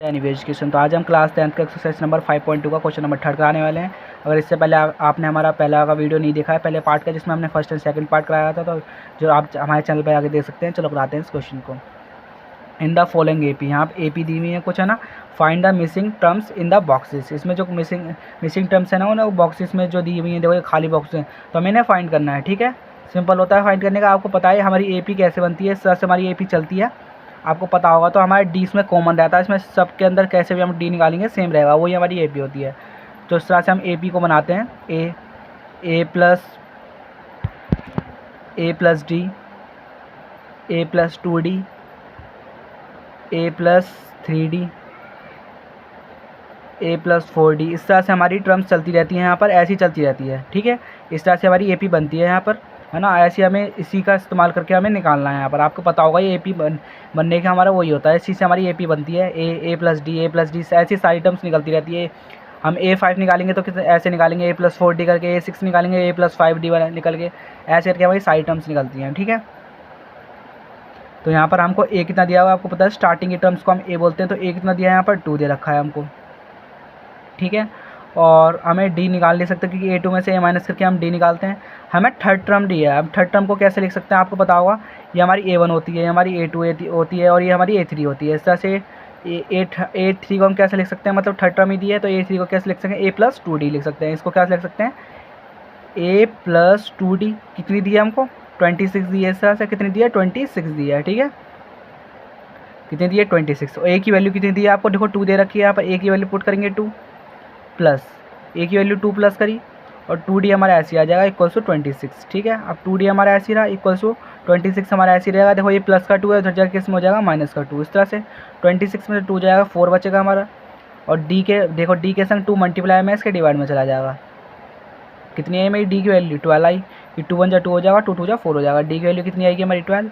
Anyway education. तो आज हम क्लास 10th का एक्सरसाइज नंबर 5.2 का क्वेश्चन नंबर 3 कराने वाले हैं। अगर इससे पहले आपने हमारा पहला का वीडियो नहीं देखा है, पहले पार्ट का, जिसमें हमने फर्स्ट एंड सेकंड पार्ट कराया था, तो जो आप हमारे चैनल पर आगे देख सकते हैं। चलो कराते हैं इस क्वेश्चन को। इन द फॉलोइंग एपी, यहाँ पर एपी दी हुई है कुछ, है ना। Find the missing terms in the boxes. इसमें जो मिसिंग टर्म्स है ना, उन्हें बॉक्सेस में जो दी हुई है, देखो ये खाली बॉक्स है, तो हमें इन्हें फाइंड करना है। ठीक है, सिंपल होता है फाइंड करने का। आपको पता है हमारी एपी कैसे बनती है, इस तरह से हमारी एपी चलती है, आपको पता होगा। तो हमारे डी इसमें कॉमन रहता है, इसमें सबके अंदर कैसे भी हम डी निकालेंगे सेम रहेगा, वही हमारी एपी होती है। तो इस तरह से हम एपी को बनाते हैं। ए प्लस डी, ए प्लस 2d, ए प्लस 3d, ए प्लस 4d। इस तरह से हमारी टर्म्स चलती रहती हैं, यहाँ पर ऐसी चलती रहती है। ठीक है, इस तरह से हमारी एपी बनती है यहाँ पर, है ना। ऐसे हमें इसी का इस्तेमाल करके हमें निकालना है यहाँ पर। आपको पता होगा ये एपी बनने का हमारा वही होता है, इसी से हमारी एपी बनती है। ए प्लस डी, ए प्लस डी, ऐसी सारी टर्म्स निकलती रहती है। हम A5 निकालेंगे तो कितने ऐसे निकालेंगे, A प्लस 4d करके, A6 निकालेंगे A प्लस 5d निकल के, ऐसे करके हमारी सारी टर्म्स निकलती हैं। ठीक है, तो यहाँ पर हमको A कितना दिया हुआ है, आपको पता है स्टार्टिंग की टर्म्स को हम A बोलते हैं। तो A कितना दिया है, यहाँ पर 2 दे रखा है हमको। ठीक है, और हमें डी निकाल नहीं सकते, क्योंकि A2 में से A माइनस करके हम डी निकालते हैं। हमें थर्ड टर्म डी है। अब थर्ड टर्म को कैसे लिख सकते हैं, आपको पता होगा। ये हमारी A1 होती है, ये हमारी A2 होती है, और ये हमारी A3 होती है। इस तरह से A3 को हम कैसे लिख सकते हैं, मतलब थर्ड टर्म ही दी है, तो A3 को कैसे लिख सकते हैं, A प्लस 2d लिख सकते हैं। इसको क्या लिख सकते हैं, A प्लस 2d। कितनी दी है हमको, 26 दी है। इस तरह से कितनी दी है, 26 दी है। ठीक है, कितनी दी है, 26। और A की वैल्यू कितनी दी है आपको, देखो 2 दे रखी है यहाँ पर। A की वैल्यू पुट करेंगे 2 प्लस A की वैल्यू 2 प्लस करी, और 2d हमारा ऐसे आ जाएगा इक्वल्स टू 26। ठीक है, अब 2d हमारा ऐसे रहा इक्वल्स टू 26 हमारा ऐसे रहेगा। देखो ये प्लस का 2 है, उधर जाकर किस में हो जाएगा, माइनस का 2। इस तरह से 26 में से 2 जाएगा, 4 बचेगा हमारा। और d के देखो d के संग 2 मल्टीप्लाई में इसके डिवाइड में चला जाएगा। कितनी है मेरी d की वैल्यू, 12 आई। ये 2 1 जा 2 हो जाएगा, 2 2 जा 4 हो जाएगा। d की वैल्यू कितनी आएगी हमारी, 12।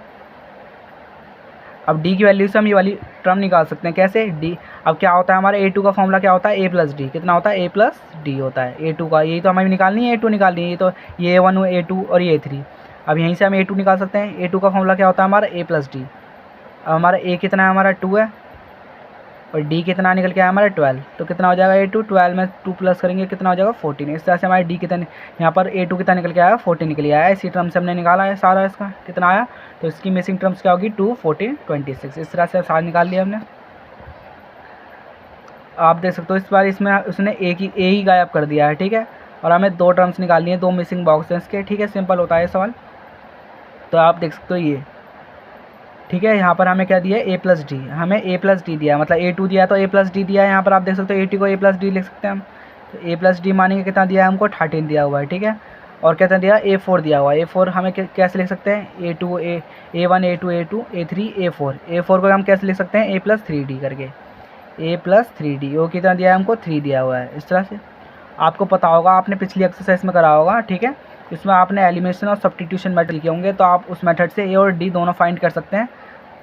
अब d की वैल्यू से हम ये वाली टर्म निकाल सकते हैं, कैसे, d। अब क्या होता है हमारा A2 का फॉर्मूला क्या होता है, A प्लस डी। कितना होता है, A प्लस डी होता है A2 का। यही तो हमें निकालनी है, A2 निकालनी है। ये तो ये A1 A2 और ये A3। अब यहीं से हम A2 निकाल सकते हैं। A2 का फॉर्मूला क्या होता है हमारा, A प्लस डी। अब हमारा A कितना है, हमारा 2 है, और D कितना निकल के आया हमारा 12। तो कितना हो जाएगा A2, 12 में 2 प्लस करेंगे कितना हो जाएगा, 14। इस तरह से हमारे D कितना, यहाँ पर A2 कितना निकल के आया, 14 निकल आया। इसी टर्म से हमने निकाला है सारा, इसका कितना आया। तो इसकी मिसिंग टर्म्स क्या होगी, 2 14 26। इस तरह से सारा निकाल लिया हमने। आप देख सकते हो इस बार इसमें उसने A ही गायब कर दिया है। ठीक है, और हमें 2 टर्म्स निकालनी है, 2 मिसिंग बॉक्सेस के। ठीक है, सिंपल होता है सवाल। तो आप देख सकते हो ये, ठीक है, यहाँ पर हमें क्या दिया है, A प्लस डी। हमें A प्लस डी दिया, मतलब A2 दिया तो A प्लस डी दिया है। यहाँ पर आप देख सकते हो A2 को A प्लस डी लिख सकते हैं हम। तो A प्लस डी मानेंगे कितना दिया है हमको, 13 दिया हुआ है। ठीक है, और कितना दिया, A4 दिया हुआ है। A4 हमें कैसे लिख सकते हैं, A2 A1 A2 A2 A3 A4। A4 को हम कैसे लिख सकते हैं, A प्लस 3d करके, A प्लस 3d। वो कितना दिया है हमको, 3 दिया हुआ है। इस तरह से आपको पता होगा, आपने पिछली एक्सरसाइज में करा होगा। ठीक है, इसमें आपने एलिमिनेशन और सब्स्टिट्यूशन मेथड लिखे होंगे, तो आप उस मेथड से A और D दोनों फाइंड कर सकते हैं।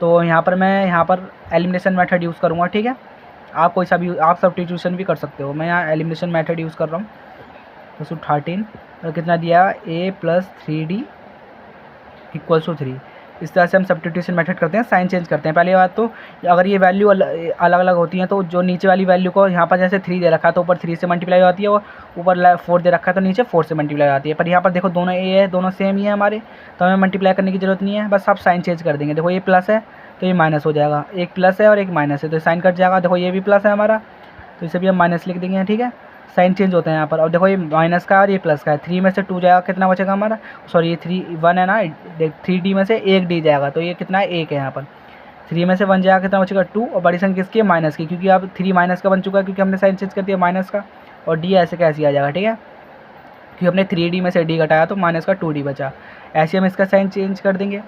तो यहाँ पर मैं एलिमिनेशन मेथड यूज़ करूँगा। ठीक है, आप कोई सा भी, आप सब्स्टिट्यूशन भी कर सकते हो। मैं यहाँ एलिमिनेशन मेथड यूज़ कर रहा हूँ। तो 13 और कितना दिया, A plus 3d equals to 3। इस तरह से हम सब्स्टिट्यूशन मेथड करते हैं, साइन चेंज करते हैं। पहली बात तो अगर ये वैल्यू अलग अलग होती हैं, तो जो नीचे वाली वैल्यू को यहाँ पर जैसे 3 दे रखा है, तो ऊपर 3 से मल्टीप्लाई हो जाती है, और ऊपर 4 दे रखा है तो नीचे 4 से मल्टीप्लाई हो जाती है। पर यहाँ पर देखो दोनों A है, दोनों सेम ही है हमारे, तो हमें मल्टीप्लाई करने की जरूरत नहीं है, बस आप साइन चेंज कर देंगे। देखो ये प्लस है तो ये माइनस हो जाएगा, एक प्लस है और एक माइनस है, तो साइन कट जाएगा। देखो ये भी प्लस है हमारा, तो इसे भी हम माइनस लिख देंगे। ठीक है, साइन चेंज होते हैं यहाँ पर। और देखो ये माइनस का और ये प्लस का है, 3 में से 2 जाएगा, कितना बचेगा हमारा, सॉरी ये 1 है ना, 3d में से 1d जाएगा, तो ये कितना है, 1 है यहाँ पर। 3 में से 1 जाएगा, कितना बचेगा, 2। और बड़ी संख्या किसकी है, माइनस की, क्योंकि अब 3 माइनस का बन चुका है, क्योंकि हमने साइन चेंज कर दिया माइनस का। और d ऐसे कैसे आ जाएगा, ठीक है, क्योंकि हमने 3d में से d घटाया तो माइनस का 2d बचा। ऐसे हम इसका साइन चेंज कर देंगे,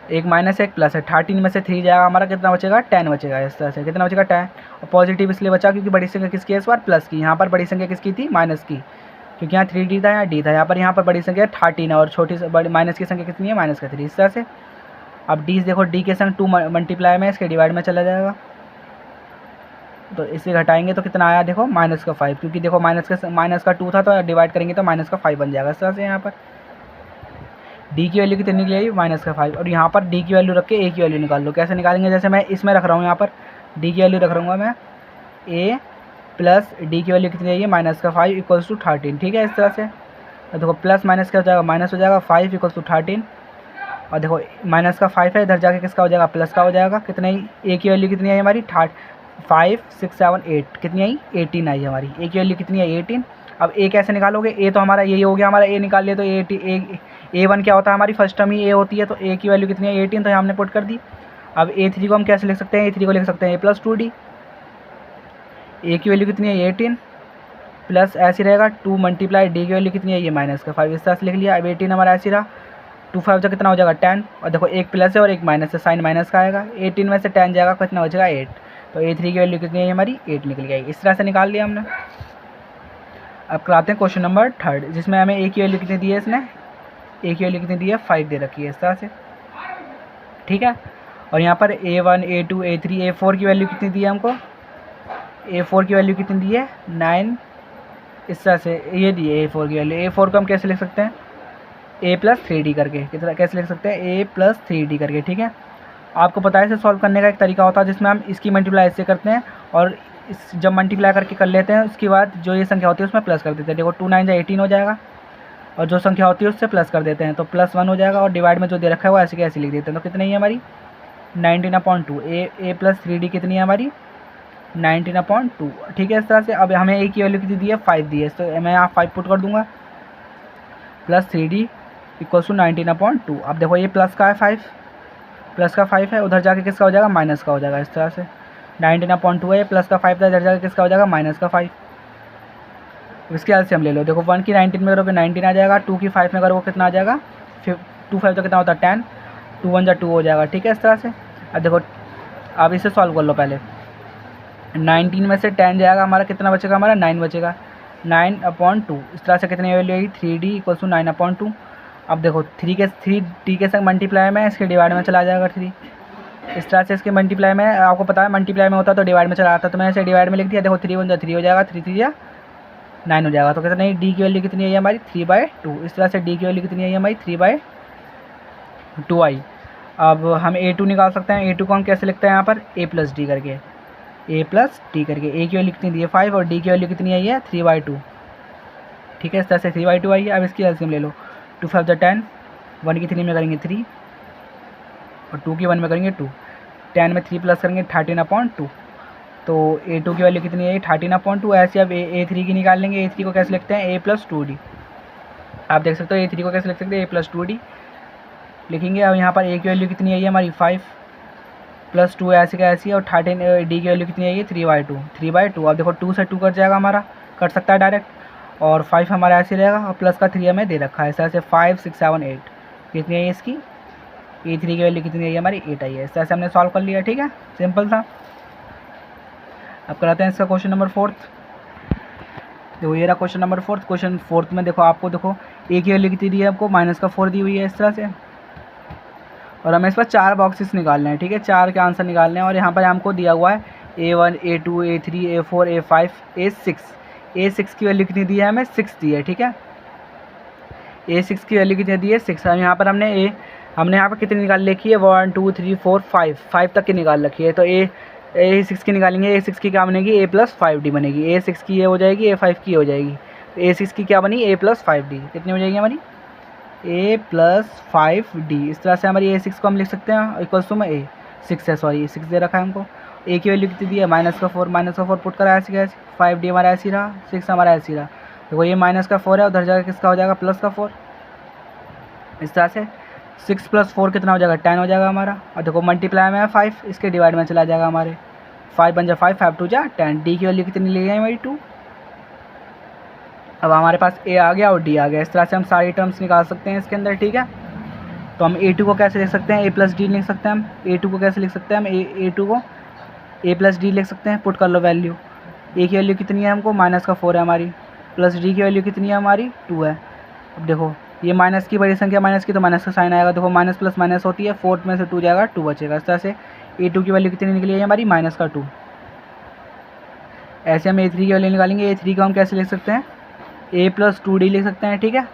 एक माइनस है एक प्लस है। 13 में से 3 जाएगा हमारा, कितना बचेगा, 10 बचेगा। इस तरह से कितना बचेगा, 10। और पॉजिटिव इसलिए बचा क्योंकि बड़ी संख्या किसकी है इस बार, प्लस की। यहाँ पर बड़ी संख्या किसकी थी, माइनस की, क्योंकि यहाँ 3d था, यहाँ d था। यहाँ पर बड़ी संख्या 13 है, और छोटी बड़ी माइनस की संख्या कितनी है, माइनस का 3। इस तरह से अब d देखो, d के संग 2 मल्टीप्लाई में इसके डिवाइड में चला जाएगा, तो इसे घटाएंगे तो कितना आया, देखो माइनस का 5, क्योंकि देखो माइनस का 2 था, तो डिवाइड करेंगे तो माइनस का 5 बन जाएगा। इस तरह से यहाँ पर d की वैल्यू कितनी निकलेगी, माइनस का 5। और यहाँ पर d की वैल्यू रख के a की वैल्यू निकाल लो। कैसे निकालेंगे, जैसे मैं इसमें रख रहा हूँ यहाँ पर, डी की वैल्यू रख रहूँगा मैं, ए प्लस डी की वैल्यू कितनी है, माइनस का 5 इक्वल्स टू 13, ठीक है। इस तरह से तो देखो प्लस माइनस क्या हो जाएगा, माइनस हो जाएगा, 5 इक्वल्स टू 13, और देखो माइनस का 5 है, इधर जाके किसका हो जाएगा, प्लस का हो जाएगा। कितने ही, ए की वैल्यू कितनी आई हमारी, 5 6 7 8, कितनी आई, 18 आई हमारी। ए की वैल्यू कितनी है, 18। अब ए कैसे निकालोगे, ए तो हमारा यही हो गया, हमारा ए निकाल लिया, तो ए1 क्या होता है, हमारी फर्स्ट टर्म ही ए होती है, तो ए की वैल्यू कितनी है, 18, तो हमने पुट कर दी। अब A3 को हम कैसे लिख सकते हैं, A3 को लिख सकते हैं A+2D। ए की वैल्यू कितनी है, 18 प्लस ऐसे रहेगा 2 मल्टीप्लाई डी की वैल्यू कितनी है, ये माइनस का 5, इस तरह से लिख लिया। अब 18 हमारा ऐसे रहा, 2 5 जो कितना हो जाएगा 10, और देखो एक प्लस है और एक माइनस है, साइन माइनस का आएगा, 18 में से 10 जाएगा, कितना हो जाएगा 8, तो A3 की वैल्यू कितनी है हमारी, 8 निकल गई। इस तरह से निकाल लिया हमने। अब कराते हैं क्वेश्चन नंबर 3, जिसमें हमें ए की वैल्यू कितनी दी है, इसने ए की वैल्यू कितनी दी है, 5 दे रखी है, इस तरह से, ठीक है। और यहाँ पर A1 A2 A3 A4 की वैल्यू कितनी दी है हमको, A4 की वैल्यू कितनी दी है, 9, इस तरह से ये दी है A4 की वैल्यू। A4 को हम कैसे लिख सकते हैं, A+3D करके, कितना कैसे लिख सकते हैं, A+3D करके, ठीक है। आपको पता है इसे सॉल्व करने का एक तरीका होता है, जिसमें हम इसकी मल्टीप्लाई इससे करते हैं, और इस जब मल्टीप्लाई करके कर लेते हैं, उसके बाद जो ये संख्या होती है उसमें प्लस कर देते हैं। देखो 2 9 18 हो जाएगा, और जो संख्या होती है उससे प्लस कर देते हैं, तो +1 हो जाएगा, और डिवाइड में जो दे रखा है वो ऐसे के ऐसे लिख देते हैं। तो कितनी है हमारी, 19/2। A+3D कितनी है हमारी, 19/2, ठीक है। इस तरह से अब हमें ए की वैल्यू कितनी दी है, 5 दी है, तो मैं यहाँ 5 पुट कर दूंगा, +3D इक्वल्स टू 19/2। अब देखो ये प्लस का है 5, प्लस का 5 है, उधर जाके किसका हो जाएगा, माइनस का हो जाएगा। इस तरह से 19/2 है, प्लस का 5 था, इधर जाके किसका हो जाएगा, माइनस का 5। इसके हाल से हम ले लो, देखो 1 की 19 में करोगे 19 आ जाएगा, 2 की 5 में करोगे कितना आ जाएगा, 2 5 तो कितना होता है 10, 2 1 जा 2 हो जाएगा, ठीक है। इस तरह से अब देखो, अब इसे सॉल्व कर लो पहले। 19 में से 10 जाएगा, हमारा कितना बचेगा, हमारा 9 बचेगा, 9/2। इस तरह से कितनी वैल्यू आएगी, 3D इक्वल्स टू 9/2। अब देखो 3D के संग मल्टीप्लाई में, इसके डिवाइड में चला जाएगा 3। इस तरह से इसके मल्टीप्लाई में, आपको पता है मल्टीप्लाई में होता है तो डिवाइड में चला आता है, तो मैंने इसे डिवाइड में लिख दिया। देखो 3 1 जा 3 हो जाएगा, 3 3 जा 9 हो जाएगा, तो कितना डी की वैल्यू कितनी है हमारी, 3/2। इस तरह से डी की वैल्यू कितनी है हमारी, 3/2 आई। अब हम A2 निकाल सकते हैं। A2 को हम कैसे लिखते हैं यहाँ पर, A+D करके, A+D करके। ए की वैल्यू कितनी दी है 5, और डी की वैल्यू कितनी आई है 3/2, ठीक है। इस तरह से 3/2 आई है। अब इसकी एलसीएम ले लो, 2 5 जा 10, 1 की 3 में करेंगे 3, और 2 की 1 में करेंगे 2, 10 में 3 प्लस करेंगे 13/2, तो A2 की वैल्यू कितनी है 13/2। ऐसे अब A3 की निकाल लेंगे। A3 को कैसे लिखते हैं, A+2D। आप देख सकते हो A3 को कैसे लिख सकते हैं, A+2D लिखेंगे। अब यहाँ पर A की वैल्यू कितनी आई है हमारी 5 + 2 ऐसे का ऐसी है, और 13 डी की वैल्यू कितनी आई है 3/2। अब देखो 2 से 2 कट जाएगा, हमारा कट सकता है डायरेक्ट, और 5 हमारा ऐसे रहेगा, और प्लस का 3 हमें दे रखा है। ऐसे 5 6 7 8 कितनी है इसकी, A3 की वैल्यू कितनी आई है हमारी 8 आई है। इस तरह से हमने सॉल्व कर लिया, ठीक है, सिंपल था। अब कराते हैं इसका क्वेश्चन नंबर 4। देखो ये रहा क्वेश्चन नंबर 4। क्वेश्चन 4 में देखो, आपको देखो ए की वैल्यू कितनी दी है आपको, -4 दी हुई है, इस तरह से, और हमें इस पर 4 बॉक्सेस निकालने हैं, ठीक है, 4 के आंसर निकालने हैं। और यहाँ पर हमको दिया हुआ है A1 A2 A3 A4 A5 A6। A6 की वैल्यू कितनी दी है हमें, 6 दी है, ठीक है। A6 की वैल्यू कितनी दी है, 6। हम यहाँ पर हमने यहाँ पर कितनी निकाल रखी है, 1 2 3 4 5 तक की निकाल रखी है। तो A6 की निकालेंगे, A6 की क्या बनेगी, A+5D बनेगी। A6 की ये हो जाएगी, A5 की हो जाएगी, तो A6 की क्या बनी, A+5D कितनी हो जाएगी हमारी, A+5D। इस तरह से हमारी A6 को हम लिख सकते हैं इक्वल्स टू में A6 है, सॉरी 6 दे रखा है हमको। A की वैल्यू कितनी दी है, -4 पुट करा ऐसे कैसे, 5D हमारा ऐसी रहा, 6 हमारा ऐसी रहा। देखो ये -4 है, उधर जाकर किसका हो जाएगा, +4। इस तरह से 6 + 4 कितना हो जाएगा, 10 हो जाएगा हमारा। और देखो मल्टीप्लाई में है 5, इसके डिवाइड में चला जाएगा हमारे, 5 1 जा 5 5 2 जा 10। डी की वैल्यू कितनी ली है हमारी 2। अब हमारे पास A आ गया और D आ गया। इस तरह से हम सारी टर्म्स निकाल सकते हैं इसके अंदर, ठीक है। तो हम A2 को कैसे लिख सकते हैं, A+D लिख सकते हैं हम। A2 को कैसे लिख सकते हैं हम, A2 को A+D लिख सकते हैं। पुट कर लो वैल्यू, A की वैल्यू कितनी है हमको, -4 है हमारी, प्लस D की वैल्यू कितनी है हमारी 2 है। अब देखो ये माइनस की बड़ी संख्या, माइनस की तो माइनस का साइन आएगा। देखो माइनस प्लस माइनस होती है, 4 में से 2 जाएगा, 2 बचेगा। इस तरह से A2 की वैल्यू कितनी निकली है हमारी, -2। ऐसे हम A3 की वैल्यू निकालेंगे। A3 को हम कैसे लिख सकते हैं, A+2D लिख सकते हैं, ठीक है।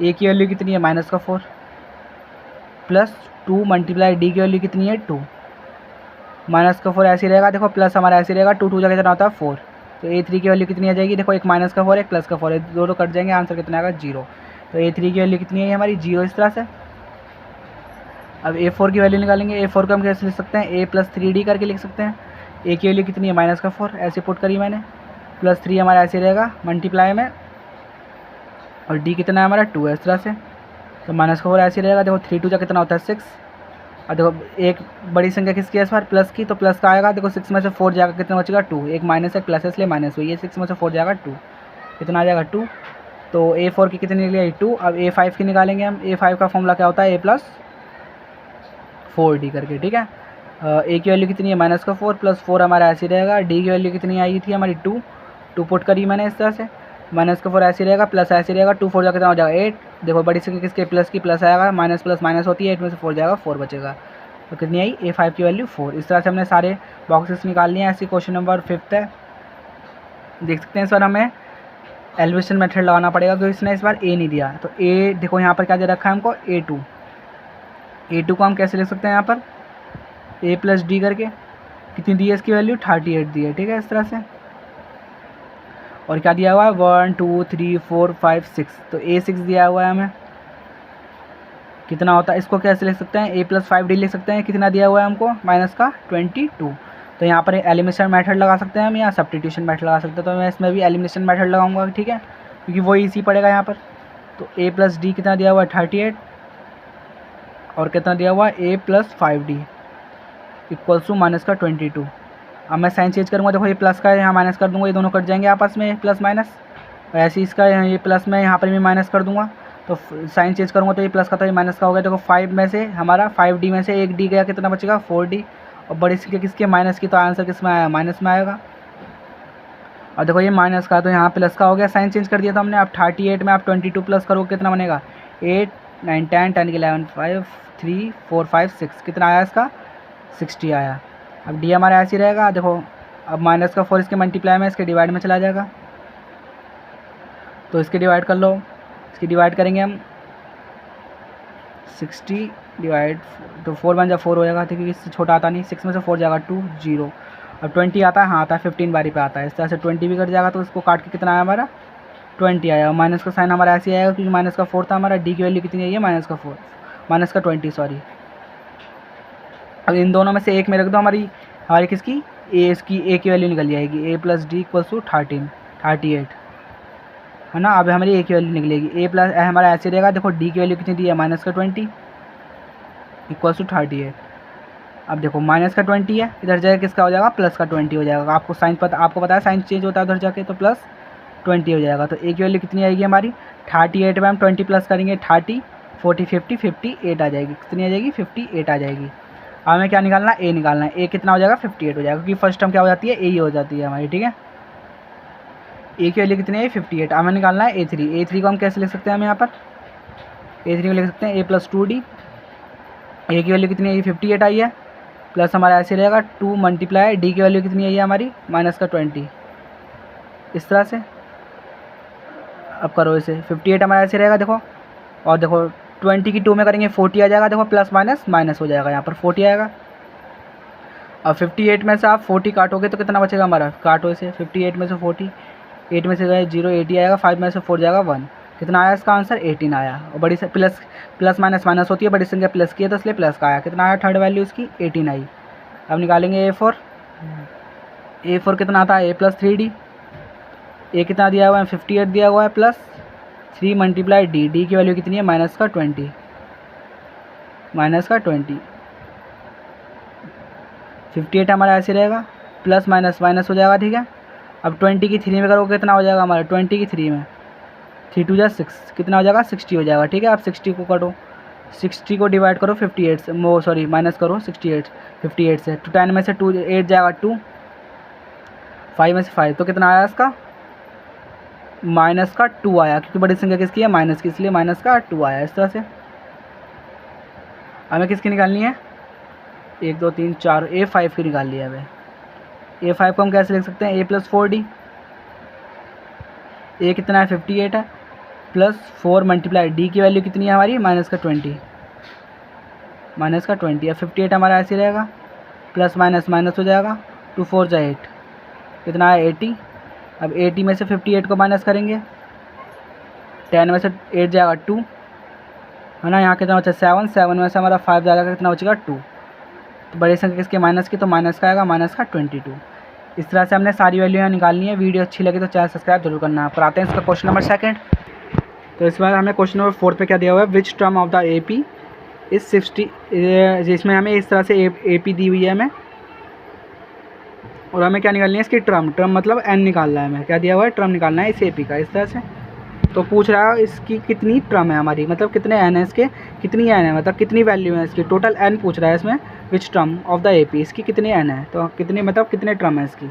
A की वैल्यू कितनी है, -4 + 2 मल्टीप्लाई D की वैल्यू कितनी है 2, माइनस का 4 ऐसे ही रहेगा, देखो प्लस हमारा ऐसे ही रहेगा, 2 2 जगह कितना होता है 4। तो A3 की वैल्यू कितनी आ जाएगी, देखो एक माइनस का 4 एक प्लस का 4 है, दोनों कट जाएंगे, आंसर कितना आएगा 0। तो A3 की वैल्यू कितनी है हमारी 0 इस तरह से। अब A4 की वैल्यू निकालेंगे। A4 को हम कैसे लिख सकते हैं, A+3D करके लिख सकते हैं। A की वैल्यू कितनी है माइनस का 4 ऐसे पुट करी मैंने, +3 हमारा ऐसे रहेगा मल्टीप्लाई में, और D कितना है हमारा 2 है इस तरह से। तो माइनस का 4 ऐसे रहेगा, देखो 3 2 जा कितना होता है 6। और देखो एक बड़ी संख्या किसकी है इस बार प्लस की, तो प्लस का आएगा, देखो 6 में से 4 जाएगा कितना बचेगा 2, एक माइनस एक प्लस है इसलिए माइनस हुई है, 6 में से 4 जाएगा 2, कितना आ जाएगा 2। तो A4 की कितनी निकलेगी 2। अब A5 की निकालेंगे हम। A5 का फॉर्मूला क्या होता है A+4D करके, ठीक है। A की वैल्यू कितनी है माइनस का 4 प्लस 4 हमारा ऐसे रहेगा। D की वैल्यू कितनी आई थी हमारी 2 पुट करी मैंने इस तरह से, माइनस का 4 ऐसे रहेगा, प्लस ऐसे रहेगा, 2 4 जा कितना हो जाएगा 8। देखो बड़ी संख्या किसके प्लस की, प्लस आएगा, माइनस प्लस माइनस होती है, 8 में से 4 जाएगा 4 बचेगा। तो कितनी आई A5 की वैल्यू 4। इस तरह से हमने सारे बॉक्सेस निकाल लिए हैं। ऐसे क्वेश्चन नंबर 5 है, देख सकते हैं इस बार हमें एलिमिनेशन मेथड लगाना पड़ेगा क्योंकि इसने इस बार A नहीं दिया। तो A देखो यहाँ पर क्या दे रखा है हमको A2 को हम कैसे लिख सकते हैं यहाँ पर A+D करके, कितनी दी है इसकी वैल्यू 38 दी है, ठीक है इस तरह से। और क्या दिया हुआ है 1 2 3 4 5 6, तो A6 दिया हुआ है हमें, कितना होता है, इसको कैसे लिख सकते हैं A+5D लिख सकते हैं, कितना दिया हुआ है हमको माइनस का 22। तो यहाँ पर एलिमिनेशन मेथड लगा सकते हैं हम या सब्स्टिट्यूशन मेथड लगा सकते हैं, तो मैं इसमें भी एलिमिनेशन मेथड लगाऊंगा, ठीक है, क्योंकि वो इजी पड़ेगा यहाँ पर। तो A+D कितना दिया हुआ है 38, और कितना दिया हुआ है A+5D इक्वल्स टू माइनस का 22। अब मैं साइन चेंज करूँगा, देखो ये प्लस का है यहाँ माइनस कर दूँगा, ये दोनों कट जाएंगे आपस में प्लस माइनस, और ऐसे इसका ये प्लस में यहाँ पर भी माइनस कर दूँगा, तो साइन चेंज करूँगा तो ये प्लस का तो ये माइनस का हो गया। देखो 5 में से हमारा 5D में से एक D गया, कितना बचेगा 4D, और बड़ी संख्या किसके माइनस की, तो आंसर किस में आया माइनस में आएगा। और देखो ये माइनस का तो यहाँ प्लस का हो गया, साइन चेंज कर दिया था हमने। अब 38 में आप 22 प्लस करोगे कितना बनेगा 8 9 10 10 11 5 3 4 5 6, कितना आया इसका 60 आया। अब D हमारा ऐसे ही रहेगा, देखो अब माइनस का 4 इसके मल्टीप्लाई में इसके डिवाइड में चला जाएगा, तो इसके डिवाइड कर लो, इसकी डिवाइड करेंगे हम 60 डिवाइड, तो 4 बन जा 4 हो जाएगा, क्योंकि इससे छोटा आता नहीं, 6 में से 4 जाएगा 2 0। अब 20 आता है, हाँ आता है 15 बारी पे आता है, इस तरह से 20 भी कट जाएगा, तो इसको काट के कितना आया हमारा 20 आया। और माइनस का साइन हमारा ऐसे आएगा क्योंकि माइनस का 4 था हमारा। D की वैल्यू कितनी आई है माइनस का 20 सॉरी। अब इन दोनों में से एक में रख दो, हमारी किसकी A की वैल्यू निकल जाएगी, A+D इक्वल्स टू 38 है ना। अब हमारी A की वैल्यू निकलेगी, A+ हमारा ऐसे रहेगा, देखो D की वैल्यू कितनी दी है माइनस का 20 इक्वल्स टू 38। अब देखो माइनस का 20 है, इधर जाके किसका हो जाएगा प्लस का 20 हो जाएगा। आपको पता है साइन चेंज होता है उधर जाके, तो प्लस 20 हो जाएगा। तो A की वैल्यू कितनी आएगी हमारी 38 में हम 20 प्लस करेंगे 30 40 50 58 आ जाएगी, कितनी आ जाएगी 58 आ जाएगी। अब हमें क्या निकालना है A निकालना है, A कितना हो जाएगा 58 हो जाएगा, क्योंकि फर्स्ट टर्म क्या हो जाती है A ही हो जाती है हमारी, ठीक है। A की वैल्यू कितनी है 58। हमें निकालना है A3 को हम कैसे लिख सकते हैं, हम यहाँ पर A3 को लिख सकते हैं A+2D। A की वैल्यू कितनी है 58 आई है, प्लस हमारा ऐसे रहेगा 2 मल्टीप्लाई D की वैल्यू कितनी आई है हमारी माइनस का 20, इस तरह से। अब करो इसे, 58 हमारा ऐसे रहेगा देखो, और देखो 20 की 2 में करेंगे 40 आ जाएगा, देखो प्लस माइनस माइनस हो जाएगा, यहाँ पर 40 आएगा। अब 58 में से आप 40 काटोगे तो कितना बचेगा हमारा, काटो इसे 58 में से 40, 8 में से गए 0 80 आएगा, 5 में से 4 जाएगा 1, कितना आया इसका आंसर 18 आया। और बड़ी से प्लस माइनस माइनस होती है, बड़ी संख्या प्लस की है तो इसलिए प्लस का आया, कितना आया थर्ड वैल्यू इसकी 18 आई। अब निकालेंगे A4 कितना आता है A+3D, A कितना दिया हुआ है 58 दिया हुआ है, प्लस 3 मल्टीप्लाई D की वैल्यू कितनी है माइनस का 20 58 हमारा ऐसे रहेगा, प्लस माइनस माइनस हो जाएगा, ठीक है। अब 20 की 3 में करोगे कितना हो जाएगा हमारा 20 की 3 में 3 2 जा 6, कितना हो जाएगा 60 हो जाएगा, ठीक है। आप 60 को काटो, 60 को डिवाइड करो 58 से, माइनस करो 58 से, तो 10 में से 2 8 जाएगा 2, 5 में से 5, तो कितना आया इसका माइनस का 2 आया, क्योंकि बड़ी संख्या किसकी है माइनस की, इसलिए माइनस का 2 आया। इस तरह से हमें किसकी निकालनी है 1 2 3 4 A5 की निकाल लिया हमें। A5 को हम कैसे लिख सकते हैं A+4D, A कितना है 58 है, प्लस 4 मल्टीप्लाई D की वैल्यू कितनी है हमारी माइनस का 20 अब 58 हमारा ऐसे रहेगा, प्लस माइनस माइनस हो जाएगा, 2 4 जा 8, कितना है 80। अब 80 में से 58 को माइनस करेंगे, 10 में से 8 जाएगा 2, है ना। यहाँ कितना बचा 7, 7 में से हमारा 5 जाएगा, कितना बचेगा 2। तो बड़ी संख्या किसके माइनस की, तो माइनस का आएगा, माइनस का 22। इस तरह से हमने सारी वैल्यू यहाँ निकालनी है। वीडियो अच्छी लगी तो चैनल सब्सक्राइब जरूर करना है। पर आते हैं इसका क्वेश्चन नंबर 2। तो इस बार हमें क्वेश्चन नंबर 4 पे क्या दिया हुआ है, which term of the AP is 60, जिसमें हमें इस तरह से AP दी हुई है हमें, और हमें क्या निकालनी है इसकी टर्म मतलब n निकालना है हमें। क्या दिया हुआ है, टर्म निकालना है इस AP का इस तरह से। तो पूछ रहा है इसकी कितनी टर्म है हमारी, मतलब कितने n है इसके, कितनी n है, मतलब कितनी वैल्यू है इसकी, टोटल n पूछ रहा है इसमें। Which term of the AP, इसकी कितनी n है, तो कितनी मतलब कितने टर्म है इसकी,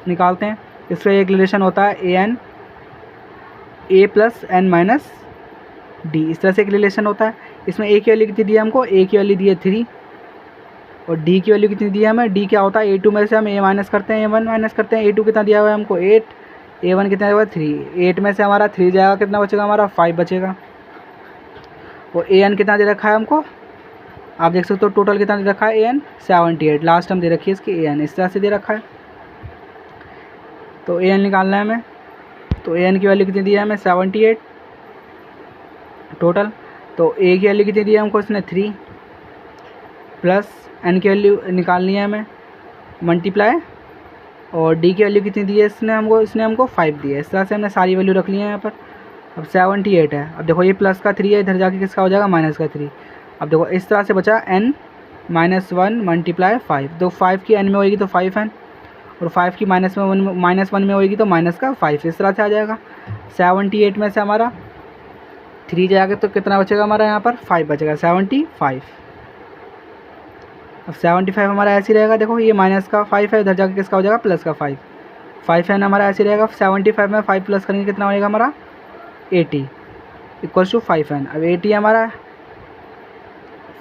निकालते हैं। इसका एक रिलेशन होता है a plus n minus d, इस तरह से एक रिलेशन होता है। इसमें a की वैल्यू कितनी दी है हमको, a की वैल्यू दी है 3, और d की वैल्यू कितनी दी है हमें, d क्या होता है a2 में से हम a माइनस करते हैं, a1 माइनस करते हैं। a2 कितना दिया हुआ है हमको 8, a1 कितना दिया हुआ है 3, 8 में से हमारा 3 जाएगा, कितना बचेगा हमारा 5 बचेगा। और an कितना दे रखा है हमको, आप देख सकते हो टोटल कितना दे रखा है an 78, लास्ट हम दे रखी है इसकी an, इस तरह से दे रखा है। तो an निकालना है हमें, तो an की वैल्यू कितनी दी है हमें 78 टोटल। तो a की वैल्यू कितनी दी है हमको इसने 3, प्लस n की वैल्यू निकालनी है हमें मल्टीप्लाई, और d की वैल्यू कितनी दी है इसने हमको 5 दी है। इस तरह से हमने सारी वैल्यू रख ली है यहाँ पर। अब 78 है, अब देखो ये प्लस का 3 है, इधर जाके किसका हो जाएगा माइनस का 3। अब देखो इस तरह से बचा n माइनस 1 मल्टीप्लाई 5, तो 5 की n में होएगी तो 5n, और 5 की माइनस 1 में होएगी तो माइनस का 5, इस तरह से आ जाएगा। 78 में से हमारा 3 जाएगा तो कितना बचेगा हमारा यहाँ पर 5 बचेगा, 75। अब 75 हमारा ऐसे ही रहेगा, देखो ये माइनस का 5 है, इधर जाके किसका हो जाएगा प्लस का 5, 5n हमारा ऐसे रहेगा। 75 में 5 प्लस करेंगे कितना होएगा हमारा 80 इक्वल्स टू 5n। अब 80 हमारा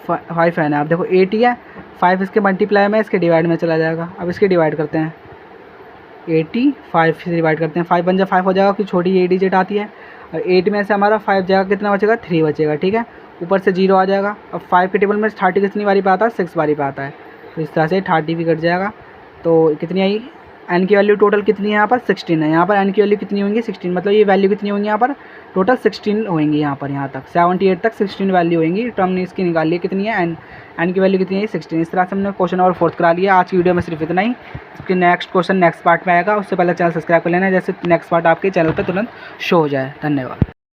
5n है, अब देखो 80 है, 5 इसके मल्टीप्लाई में इसके डिवाइड में चला जाएगा। अब इसके डिवाइड करते हैं, 80 5 से डिवाइड करते हैं, 5 बन जाए 5 हो जाएगा, कि छोटी ये डिजिट आती है। और 8 में से हमारा 5 जाएगा, कितना बचेगा 3 बचेगा, ठीक है। ऊपर से 0 आ जाएगा। अब 5 के टेबल में 30 कितनी बारी पे आता है, 6 बारी पे आता है, तो इस तरह से 30 भी कट जाएगा। तो कितनी आई, n की वैल्यू टोटल कितनी है यहाँ पर 16 है। यहाँ पर n की वैल्यू कितनी होंगी 16, मतलब ये वैल्यू कितनी होंगी यहाँ पर टोटल 16 होंगी यहाँ पर, यहाँ तक 78 तक 16 वैल्यू होंगी। टर्म ने इसकी निकाल ली कितनी है n की वैल्यू कितनी है 16। इस तरह से हमने क्वेश्चन नंबर 4 करा लिया। आज की वीडियो में सिर्फ इतना ही। इसके नेक्स्ट क्वेश्चन नेक्स्ट पार्ट में आएगा, उससे पहले चैनल सब्सक्राइब कर लेना, जैसे नेक्स्ट पार्ट आपके चैनल पर तुरंत शो हो जाए। धन्यवाद।